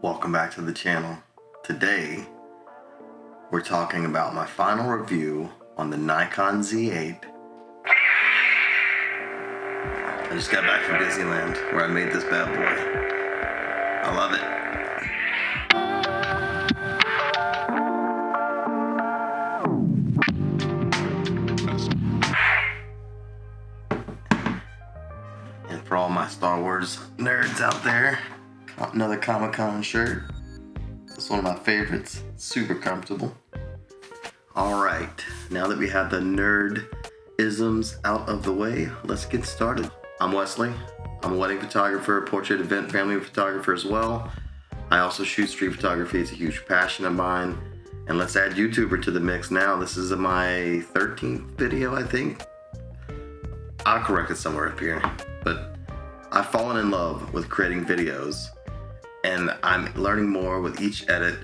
Welcome back to the channel. Today, we're talking about my final review on the Nikon Z8. I just got back from Disneyland where I made this bad boy. I love it. And for all my Star Wars nerds out there, another Comic-Con shirt. It's one of my favorites. Super comfortable. Alright, now that we have the nerd-isms out of the way, let's get started. I'm Wesley. I'm a wedding photographer, portrait, event, family photographer as well. I also shoot street photography. It's a huge passion of mine. And let's add YouTuber to the mix now. This is my 13th video, I think. I'll correct it somewhere up here. But I've fallen in love with creating videos. And I'm learning more with each edit,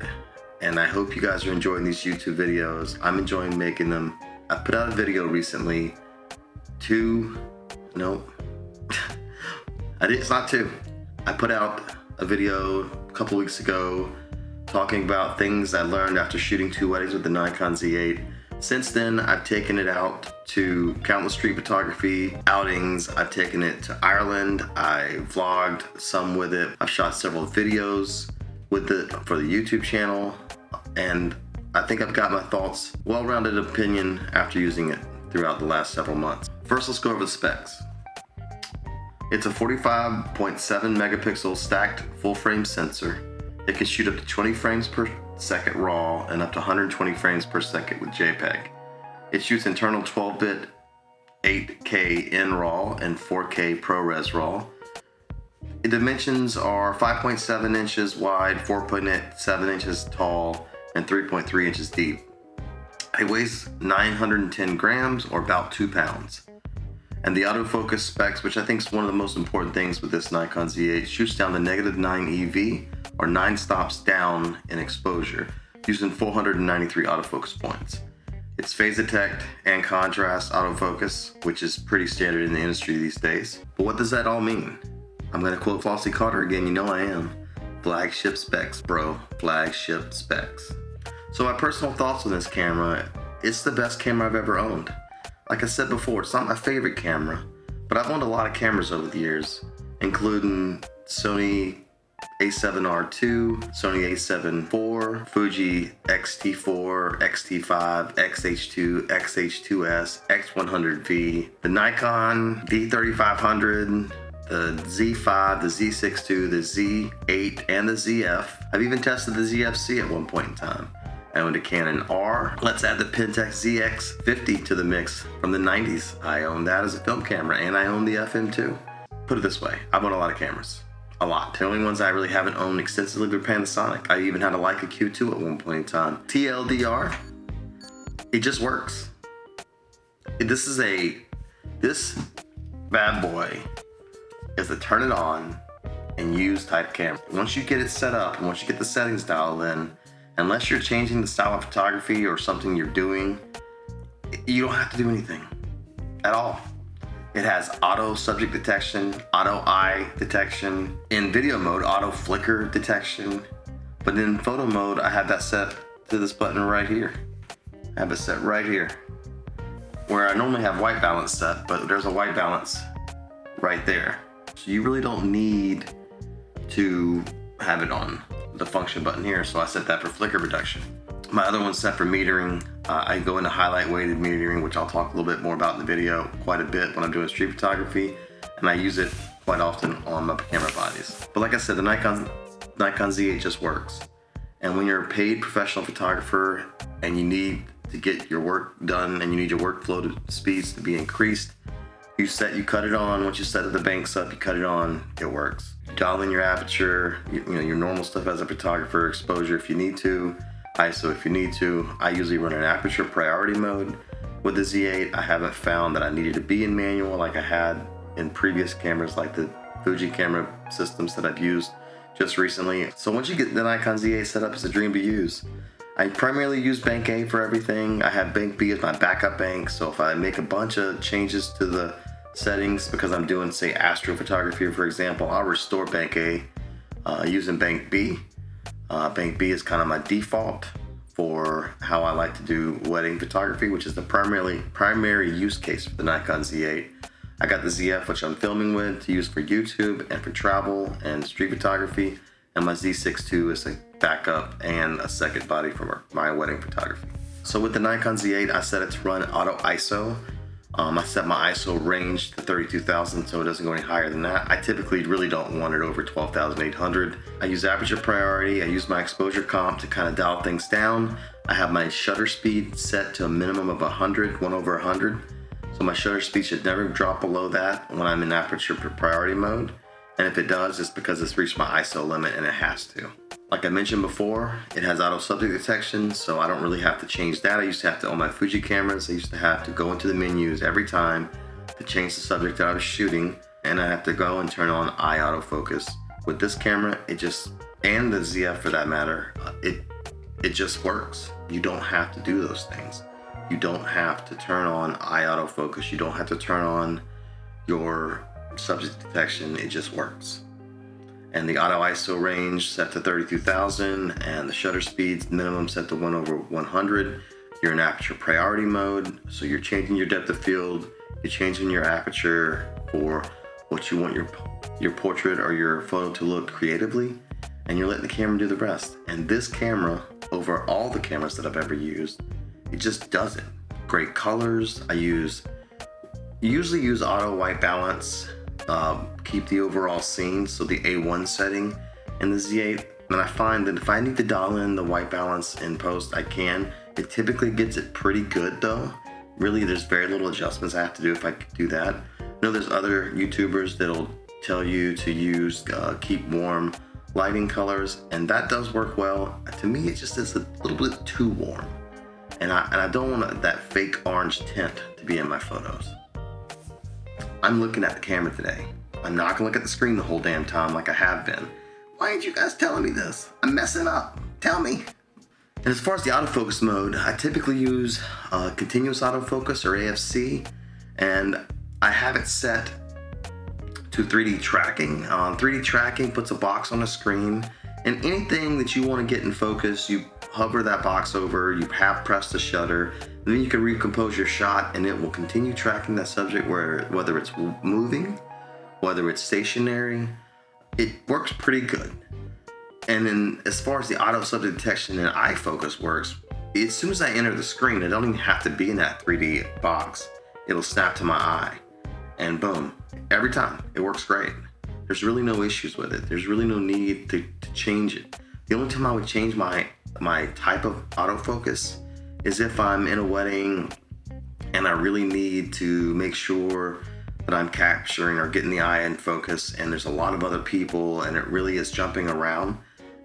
and I hope you guys are enjoying these YouTube videos. I'm enjoying making them. I put out a video recently, it's not two. I put out a video a couple weeks ago talking about things I learned after shooting 2 weddings with the Nikon Z8. Since then, I've taken it out to countless street photography outings. I've taken it to Ireland. I vlogged some with it. I've shot several videos with it for the YouTube channel. And I think I've got my thoughts, well-rounded opinion after using it throughout the last several months. First, let's go over the specs. It's a 45.7 megapixel stacked full-frame sensor. It can shoot up to 20 frames per second RAW and up to 120 frames per second with JPEG. It shoots internal 12-bit 8K in RAW and 4K ProRes RAW. The dimensions are 5.7 inches wide, 4.7 inches tall, and 3.3 inches deep. It weighs 910 grams or about 2 pounds. And the autofocus specs, which I think is one of the most important things with this Nikon Z8, shoots down to -9 EV or 9 stops down in exposure using 493 autofocus points. It's phase detect and contrast autofocus, which is pretty standard in the industry these days. But what does that all mean? I'm going to quote Flossie Carter again, you know I am. Flagship specs, bro. Flagship specs. So my personal thoughts on this camera, it's the best camera I've ever owned. Like I said before, it's not my favorite camera, but I've owned a lot of cameras over the years, including Sony A7R II, Sony A7 IV, Fuji X-T4, X-T5, X-H2, X-H2S, X100V, the Nikon D3500, the Z5, the Z6 II, the Z8, and the Zf. I've even tested the ZFC at one point in time. I owned a Canon R. Let's add the Pentax ZX50 to the mix from the 90s. I owned that as a film camera, and I own the FM2. Put it this way, I've owned a lot of cameras. A lot. The only ones I really haven't owned extensively are Panasonic. I even had a Leica Q2 at one point in time. TLDR, it just works. This bad boy is a turn it on and use type camera. Once you get it set up, and once you get the settings dialed in, unless you're changing the style of photography or something you're doing, you don't have to do anything at all. It has auto subject detection, auto eye detection. In video mode, auto flicker detection. But in photo mode, I have that set to this button right here. I have it set right here. Where I normally have white balance set, but there's a white balance right there. So you really don't need to have it on the function button here, so I set that for flicker reduction. My other one's set for metering. I go into highlight weighted metering, which I'll talk a little bit more about in the video quite a bit when I'm doing street photography, and I use it quite often on my camera bodies. But like I said, the Nikon Z8 just works. And when you're a paid professional photographer and you need to get your work done and you need your workflow speeds to be increased, you cut it on. Once you set the banks up, you cut it on, it works. Dial in your aperture, your normal stuff as a photographer, exposure if you need to, ISO if you need to. I usually run an aperture priority mode. With the Z8, I haven't found that I needed to be in manual like I had in previous cameras like the Fuji camera systems that I've used just recently. So once you get the Nikon Z8 set up, it's a dream to use. I primarily use Bank A for everything. I have Bank B as my backup bank, so if I make a bunch of changes to the settings because I'm doing, say, astrophotography, for example, I'll restore Bank A using Bank B. Bank B is kind of my default for how I like to do wedding photography, which is the primary use case for the Nikon Z8. I got the Zf, which I'm filming with, to use for YouTube and for travel and street photography, and my Z6 II is a backup and a second body for my wedding photography. So with the Nikon Z8, I set it to run auto ISO. I set my ISO range to 32,000, so it doesn't go any higher than that. I typically really don't want it over 12,800. I use aperture priority. I use my exposure comp to kind of dial things down. I have my shutter speed set to a minimum of 100, 1/100. So my shutter speed should never drop below that when I'm in aperture priority mode. And if it does, it's because it's reached my ISO limit, and it has to. Like I mentioned before, it has auto subject detection, so I don't really have to change that. I used to have to, on my Fuji cameras, I used to have to go into the menus every time to change the subject that I was shooting, and I have to go and turn on eye autofocus. With this camera, it just, and the ZF for that matter, it just works. You don't have to do those things. You don't have to turn on eye autofocus. You don't have to turn on your subject detection. It just works. And the auto ISO range set to 32,000, and the shutter speeds minimum set to 1/100. You're in aperture priority mode, so you're changing your depth of field, you're changing your aperture for what you want your portrait or your photo to look creatively, and you're letting the camera do the rest. And this camera, over all the cameras that I've ever used, it just does it. Great colors. I usually use auto white balance. Keep the overall scene, so the A1 setting in the Z8, and I find that if I need to dial in the white balance in post, I can. It typically gets it pretty good though. Really, there's very little adjustments I have to do if I could do that. I know there's other YouTubers that'll tell you to use keep warm lighting colors, and that does work well. To me, it just is a little bit too warm, and I don't want that fake orange tint to be in my photos. I'm looking at the camera today. I'm not gonna look at the screen the whole damn time like I have been. Why aren't you guys telling me this? I'm messing up. Tell me. And as far as the autofocus mode, I typically use continuous autofocus or AFC, and I have it set to 3D tracking. 3D tracking puts a box on the screen, and anything that you want to get in focus, you hover that box over, you half press the shutter, and then you can recompose your shot, and it will continue tracking that subject whether it's moving, whether it's stationary. It works pretty good. And then as far as the auto subject detection and eye focus works, as soon as I enter the screen, I don't even have to be in that 3D box. It'll snap to my eye, and boom, every time. It works great. There's really no issues with it. There's really no need to change it. The only time I would change my type of autofocus is if I'm in a wedding and I really need to make sure that I'm capturing or getting the eye in focus, and there's a lot of other people and it really is jumping around,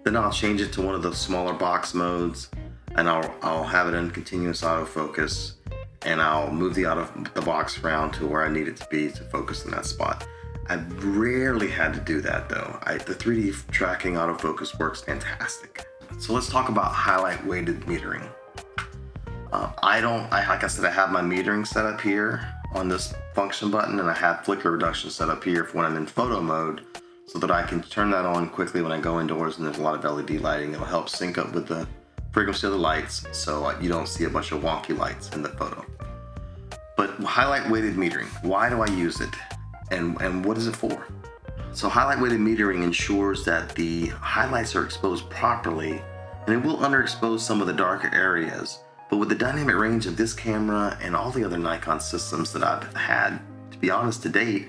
then I'll change it to one of the smaller box modes, and I'll have it in continuous autofocus, and I'll move the box around to where I need it to be to focus in that spot. I've rarely had to do that though. The 3D tracking autofocus works fantastic. So let's talk about highlight weighted metering. Like I said, I have my metering set up here on this function button, and I have flicker reduction set up here for when I'm in photo mode, so that I can turn that on quickly when I go indoors and there's a lot of LED lighting. It'll help sync up with the frequency of the lights, so you don't see a bunch of wonky lights in the photo. But highlight weighted metering, why do I use it, and what is it for? So highlight weighted metering ensures that the highlights are exposed properly, and it will underexpose some of the darker areas. But with the dynamic range of this camera and all the other Nikon systems that I've had, to be honest, to date,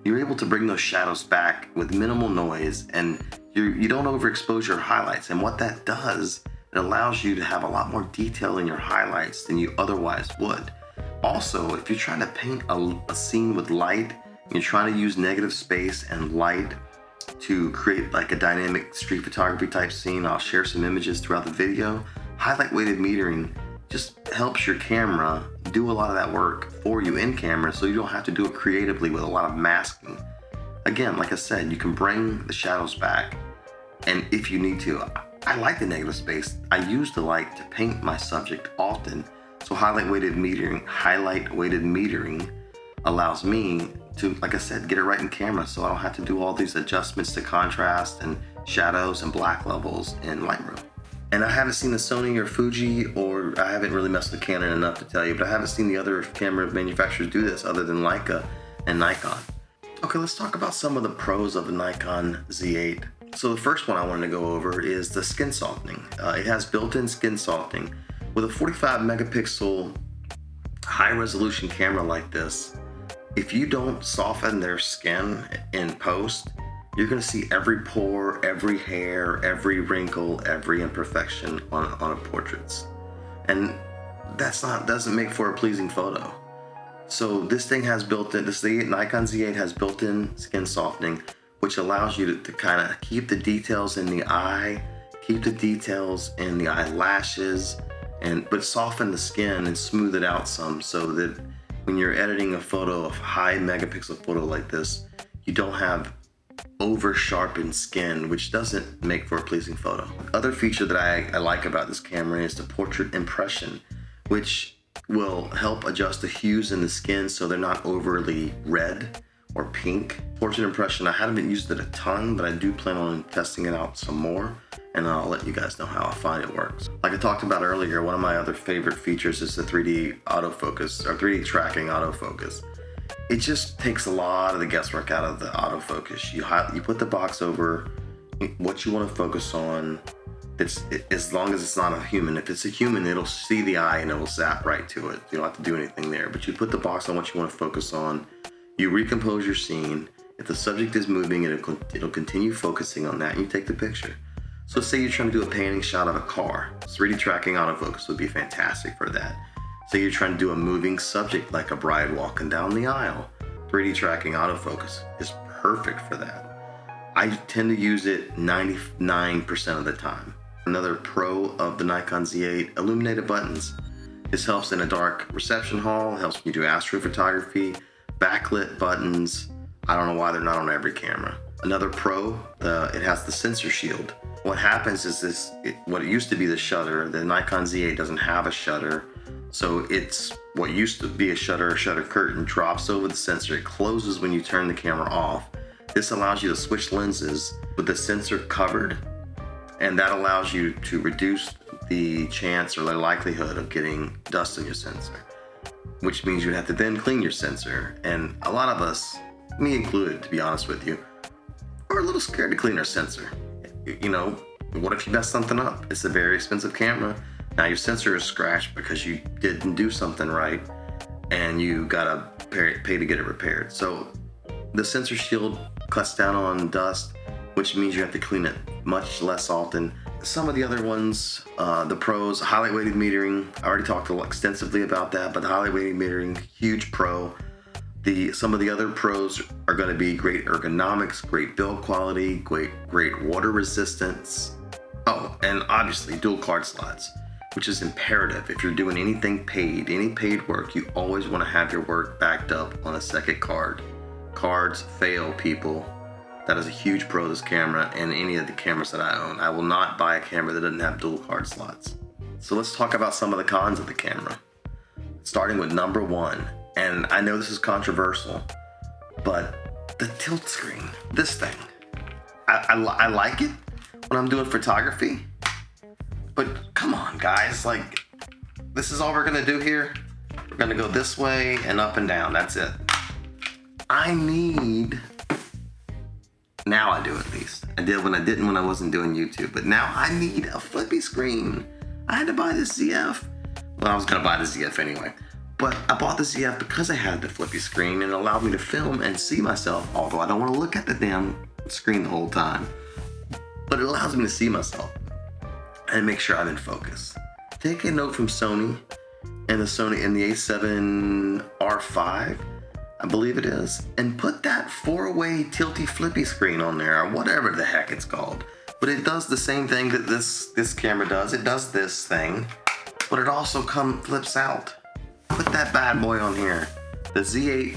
you're able to bring those shadows back with minimal noise, and you don't overexpose your highlights. And what that does, it allows you to have a lot more detail in your highlights than you otherwise would. Also, if you're trying to paint a scene with light, and you're trying to use negative space and light to create like a dynamic street photography type scene, I'll share some images throughout the video. Highlight weighted metering just helps your camera do a lot of that work for you in camera, so you don't have to do it creatively with a lot of masking. Again, like I said, you can bring the shadows back, and if you need to, I like the negative space. I use the light to paint my subject often, so highlight weighted metering allows me to, like I said, get it right in camera, so I don't have to do all these adjustments to contrast and shadows and black levels in Lightroom. And I haven't seen the Sony or Fuji, or I haven't really messed with Canon enough to tell you, but I haven't seen the other camera manufacturers do this other than Leica and Nikon. Okay, let's talk about some of the pros of the Nikon Z8. So the first one I wanted to go over is the skin softening. It has built-in skin softening. With a 45 megapixel high resolution camera like this, if you don't soften their skin in post, you're gonna see every pore, every hair, every wrinkle, every imperfection on a portraits. And doesn't make for a pleasing photo. So this thing has built-in, Nikon Z8 has built-in skin softening, which allows you to kind of keep the details in the eye, keep the details in the eyelashes, but soften the skin and smooth it out some, so that when you're editing a photo, a high megapixel photo like this, you don't have over sharpened skin, which doesn't make for a pleasing photo. Other feature that I like about this camera is the portrait impression, which will help adjust the hues in the skin so they're not overly red or pink. Portrait impression, I haven't used it a ton, but I do plan on testing it out some more, and I'll let you guys know how I find it works. Like I talked about earlier, one of my other favorite features is the 3D autofocus, or 3D tracking autofocus. It just takes a lot of the guesswork out of the autofocus. You put the box over what you want to focus on. As long as it's not a human. If it's a human, it'll see the eye and it'll zap right to it. You don't have to do anything there. But you put the box on what you want to focus on. You recompose your scene. If the subject is moving, it'll continue focusing on that, and you take the picture. So say you're trying to do a panning shot of a car. 3D tracking autofocus would be fantastic for that. Say you're trying to do a moving subject like a bride walking down the aisle. 3D tracking autofocus is perfect for that. I tend to use it 99% of the time. Another pro of the Nikon Z8, illuminated buttons. This helps in a dark reception hall, helps when you do astrophotography, backlit buttons. I don't know why they're not on every camera. Another pro, it has the sensor shield. What happens is what it used to be the shutter, the Nikon Z8 doesn't have a shutter. So it's what used to be a shutter curtain drops over the sensor. It closes when you turn the camera off. This allows you to switch lenses with the sensor covered, and that allows you to reduce the chance or the likelihood of getting dust in your sensor, which means you have to then clean your sensor. And a lot of us, me included, to be honest with you, are a little scared to clean our sensor. You know, what if you mess something up? It's a very expensive camera. Now your sensor is scratched because you didn't do something right, and you gotta pay to get it repaired. So the sensor shield cuts down on dust, which means you have to clean it much less often. Some of the other ones, the pros, highlight weighted metering. I already talked extensively about that, but the highlight weighted metering, huge pro. Some of the other pros are going to be great ergonomics, great build quality, great water resistance. Oh, and obviously dual card slots, which is imperative. If you're doing anything paid, any paid work, you always want to have your work backed up on a second card. Cards fail, people. That is a huge pro of this camera and any of the cameras that I own. I will not buy a camera that doesn't have dual card slots. So let's talk about some of the cons of the camera. Starting with number one, and I know this is controversial, but the tilt screen, this thing. I like it when I'm doing photography, but come on guys, like, this is all we're gonna do here? We're gonna go this way and up and down, that's it. Now I do at least. I did when I didn't when I wasn't doing YouTube, but now I need a flippy screen. I had to buy this ZF. Well, I was gonna buy the ZF anyway, but I bought the ZF because I had the flippy screen and it allowed me to film and see myself, although I don't wanna look at the damn screen the whole time, but it allows me to see myself and make sure I'm in focus. Take a note from Sony and the A7 R5, I believe it is, and put that 4-way tilty flippy screen on there, or whatever the heck it's called. But it does the same thing that this camera does. It does this thing, but it also flips out. Put that bad boy on here. The Z8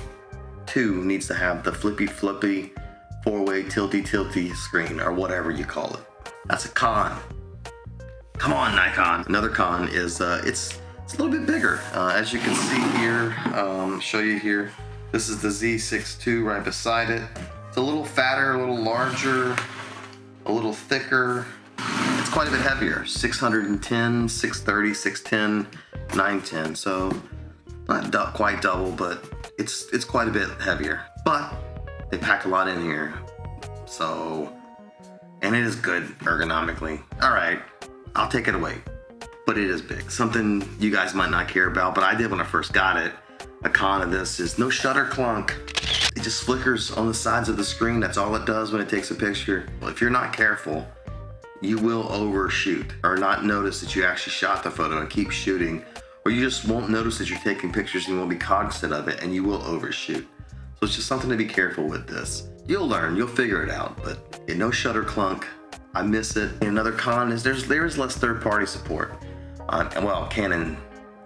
II needs to have the flippy 4-way tilty screen, or whatever you call it. That's a con. Come on, Nikon. Another con is it's a little bit bigger. As you can see here, show you here. This is the Z6 II right beside it. It's a little fatter, a little larger. a little thicker. It's quite a bit heavier, 610, 630, 610, 910. So not quite double, but it's quite a bit heavier. But they pack a lot in here. So, and it is good ergonomically. All right, I'll take it away. But it is big. Something you guys might not care about, but I did when I first got it. A con of this is no shutter clunk. It just flickers on the sides of the screen. That's all it does when it takes a picture. Well, if you're not careful, you will overshoot or not notice that you actually shot the photo and keep shooting, or you just won't notice that you're taking pictures and you won't be cognizant of it and you will overshoot. So it's just something to be careful with this. You'll learn, you'll figure it out, but no shutter clunk. I miss it. And another con is there is less third-party support. Well, Canon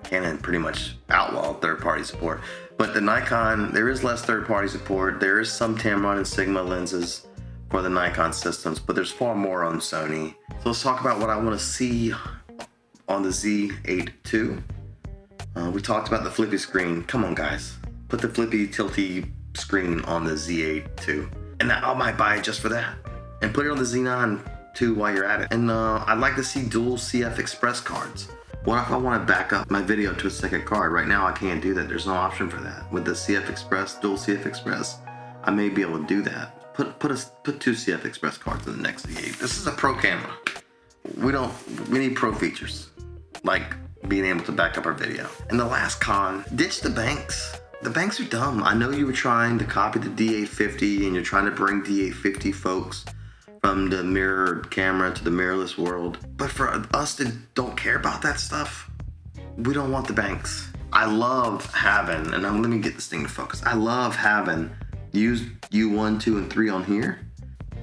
pretty much outlawed third-party support, but the Nikon, there is less third-party support. There is some Tamron and Sigma lenses for the Nikon systems, but there's far more on Sony. So let's talk about what I want to see on the Z8 II. We talked about the flippy screen. Come on, guys, put the flippy tilty screen on the Z8 II, and I might buy it just for that, and put it on the Z9 II while you're at it. And I'd like to see dual CF Express cards. What if I want to back up my video to a second card? Right now I can't do that. There's no option for that. With the CF Express, dual CF Express, I may be able to do that. Put two CF Express cards in the next Z8. This is a pro camera. We need pro features, like being able to back up our video. And the last con, ditch the banks. The banks are dumb. I know you were trying to copy the D850 and you're trying to bring D850 folks from the mirrored camera to the mirrorless world. But for us that don't care about that stuff, we don't want the banks. I love having, and let me get this thing to focus. I love having use U1, 2, and 3 on here.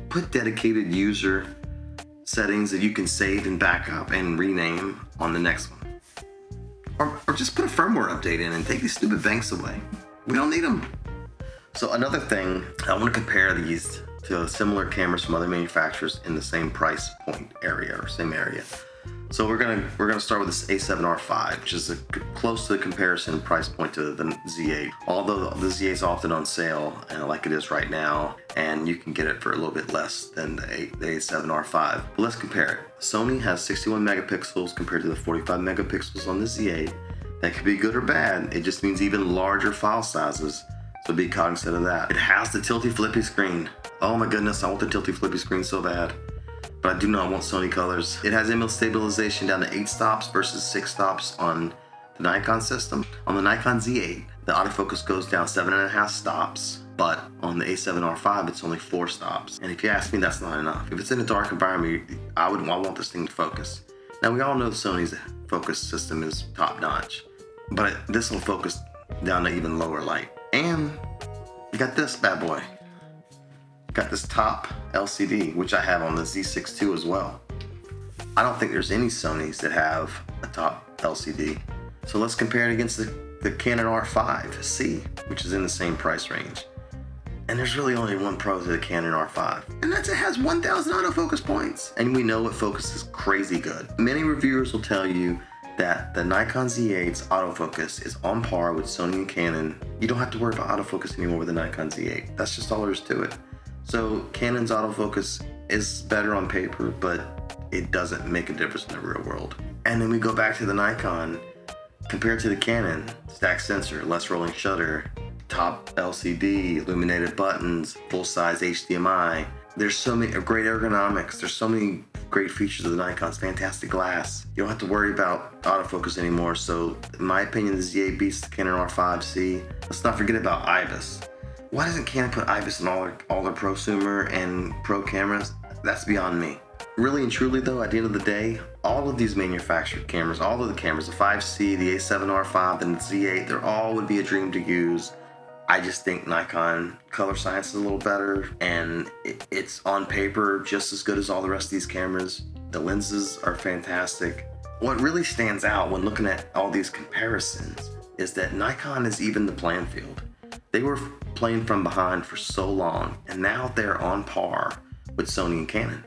Put dedicated user settings that you can save and back up and rename on the next one. Or just put a firmware update in and take these stupid banks away. We don't need them. So another thing, I want to compare these to similar cameras from other manufacturers in the same price point area or same area. So we're gonna start with this A7R5, which is close to the comparison price point to the Z8. Although the Z8 is often on sale, like it is right now, and you can get it for a little bit less than the A7R5. But let's compare it. Sony has 61 megapixels compared to the 45 megapixels on the Z8. That could be good or bad. It just means even larger file sizes. So be cognizant of that. It has the tilty flippy screen. Oh my goodness, I want the tilty flippy screen so bad. But I do not want Sony colors. It has image stabilization down to 8 stops versus 6 stops on the Nikon system. On the Nikon Z8, the autofocus goes down 7.5 stops, but on the A7R5, it's only 4 stops. And if you ask me, that's not enough. If it's in a dark environment, I want this thing to focus. Now we all know Sony's focus system is top notch, but this will focus down to even lower light. And you got this bad boy. Got this top LCD, which I have on the Z6 II as well. I don't think there's any Sonys that have a top LCD. So let's compare it against the Canon R5C, which is in the same price range. And there's really only one pro to the Canon R5. And it has 1,000 autofocus points. And we know it focuses crazy good. Many reviewers will tell you that the Nikon Z8's autofocus is on par with Sony and Canon. You don't have to worry about autofocus anymore with the Nikon Z8. That's just all there is to it. So Canon's autofocus is better on paper, but it doesn't make a difference in the real world. And then we go back to the Nikon, compared to the Canon, stacked sensor, less rolling shutter, top LCD, illuminated buttons, full-size HDMI. There's so many great ergonomics. There's so many great features of the Nikon's fantastic glass. You don't have to worry about autofocus anymore. So in my opinion, the Z8 beats the Canon R5C. Let's not forget about IBIS. Why doesn't Canon put IBIS in all their prosumer and pro cameras? That's beyond me. Really and truly though, at the end of the day, all of these manufactured cameras, all of the cameras, the 5C, the A7R5, and the Z8, they're all would be a dream to use. I just think Nikon color science is a little better, and it's on paper just as good as all the rest of these cameras. The lenses are fantastic. What really stands out when looking at all these comparisons is that Nikon is even the playing field. They were playing from behind for so long, and now they're on par with Sony and Canon.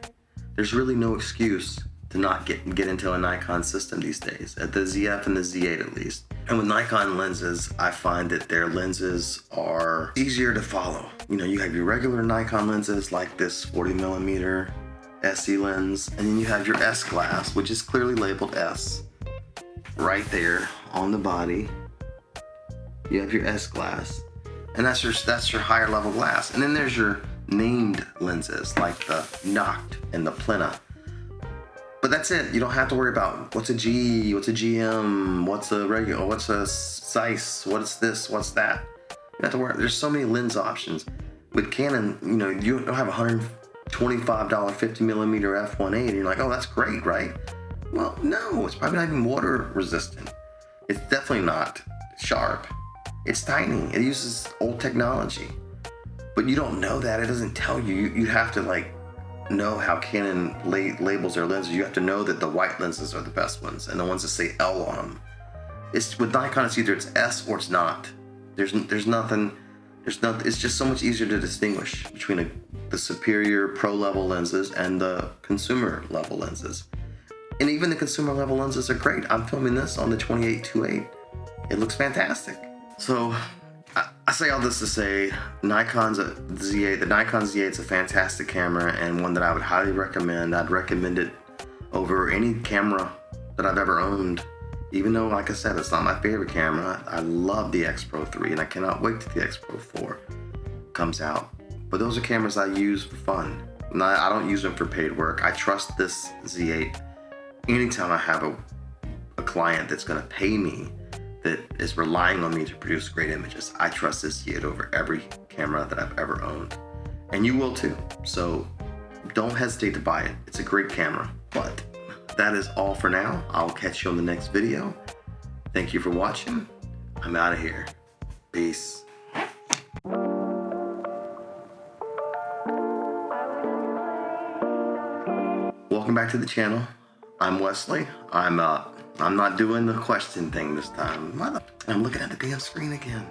There's really no excuse to not get into a Nikon system these days, at the Zf and the Z8 at least. And with Nikon lenses, I find that their lenses are easier to follow. You know, you have your regular Nikon lenses like this 40mm SE lens, and then you have your S glass, which is clearly labeled S right there on the body. You have your S glass, and that's your higher level glass. And then there's your named lenses like the Noct and the Plena. But that's it. You don't have to worry about what's a G, what's a GM, what's a regular, what's a Zeiss, what's this, what's that. You don't have to worry. There's so many lens options. With Canon, you know, you don't have $125 50mm f1.8 and you're like, oh, that's great, right? Well, no, it's probably not even water resistant. It's definitely not sharp. It's tiny. It uses old technology. But you don't know that. It doesn't tell you. You have to like know how Canon labels their lenses. You have to know that the white lenses are the best ones and the ones that say L on them. It's with Nikon, it's either it's S or it's not. There's nothing. It's just so much easier to distinguish between the superior pro level lenses and the consumer level lenses. And even the consumer level lenses are great. I'm filming this on the 28-2.8. It looks fantastic. So I say all this to say Nikon's Z8. The Nikon Z8 is a fantastic camera and one that I would highly recommend. I'd recommend it over any camera that I've ever owned. Even though, like I said, it's not my favorite camera. I love the X Pro 3 and I cannot wait till the X Pro 4 comes out. But those are cameras I use for fun. I don't use them for paid work. I trust this Z8. Anytime I have a client that's gonna pay me, that is relying on me to produce great images, I trust this Z8 over every camera that I've ever owned. And you will too. So don't hesitate to buy it. It's a great camera. But that is all for now. I'll catch you on the next video. Thank you for watching. I'm out of here. Peace. Welcome back to the channel. I'm Wesley. I'm not doing the question thing this time. I'm looking at the damn screen again.